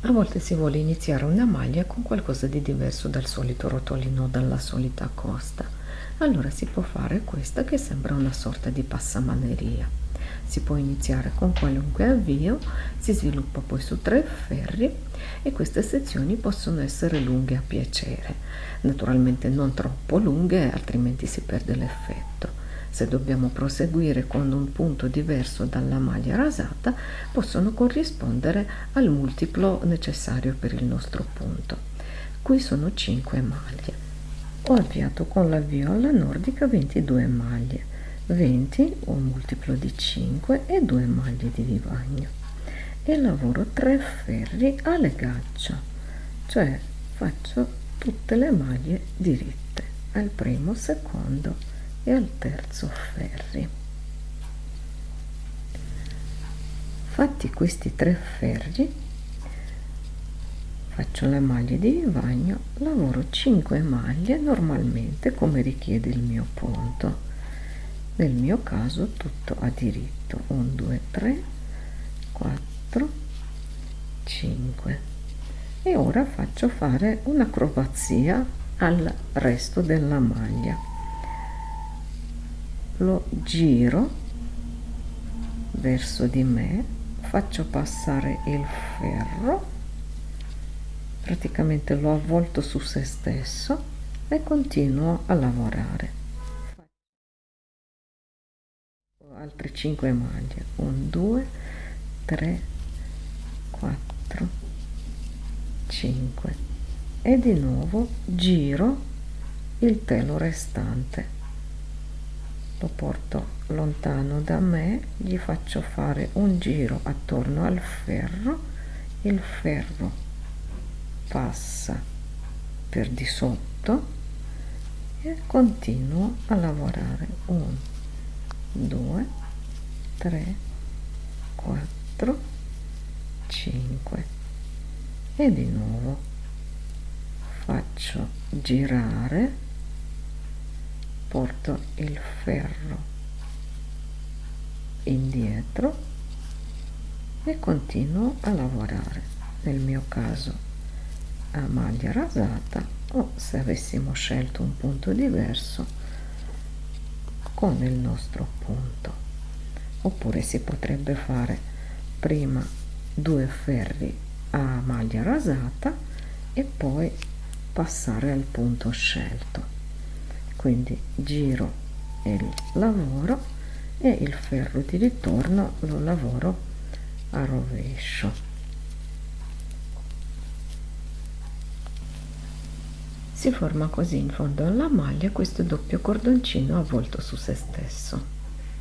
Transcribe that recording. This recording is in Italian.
A volte si vuole iniziare una maglia con qualcosa di diverso dal solito rotolino, dalla solita costa. Allora si può fare questa che sembra una sorta di passamaneria. Si può iniziare con qualunque avvio, si sviluppa poi su 3 ferri e queste sezioni possono essere lunghe a piacere. Naturalmente non troppo lunghe, altrimenti si perde l'effetto. Se dobbiamo proseguire con un punto diverso dalla maglia rasata, possono corrispondere al multiplo necessario per il nostro punto. Qui sono 5 maglie. Ho avviato con l'avvio alla nordica 22 maglie, 20 un multiplo di 5 e 2 maglie di vivagno. E lavoro 3 ferri a legaccio, cioè faccio tutte le maglie diritte al primo, secondo e al terzo ferri. Fatti questi 3 ferri, faccio le maglie di vivagno, lavoro 5 maglie normalmente come richiede il mio punto. Nel mio caso tutto a diritto, 1 2 3 4 5. E ora faccio fare un'acrobazia al resto della maglia. Lo giro verso di me, faccio passare il ferro, praticamente lo avvolto su se stesso e continuo a lavorare. Altre 5 maglie, 1 2 3 4 5 e di nuovo giro il telo restante, lo porto lontano da me, gli faccio fare un giro attorno al ferro, il ferro passa per di sotto e continuo a lavorare. 1 2 3 4 5 e di nuovo faccio girare, porto il ferro indietro e continuo a lavorare, nel mio caso a maglia rasata, o se avessimo scelto un punto diverso con il nostro punto, oppure si potrebbe fare prima 2 ferri a maglia rasata e poi passare al punto scelto. Quindi giro il lavoro e il ferro di ritorno lo lavoro a rovescio. Si forma così in fondo alla maglia questo doppio cordoncino avvolto su se stesso.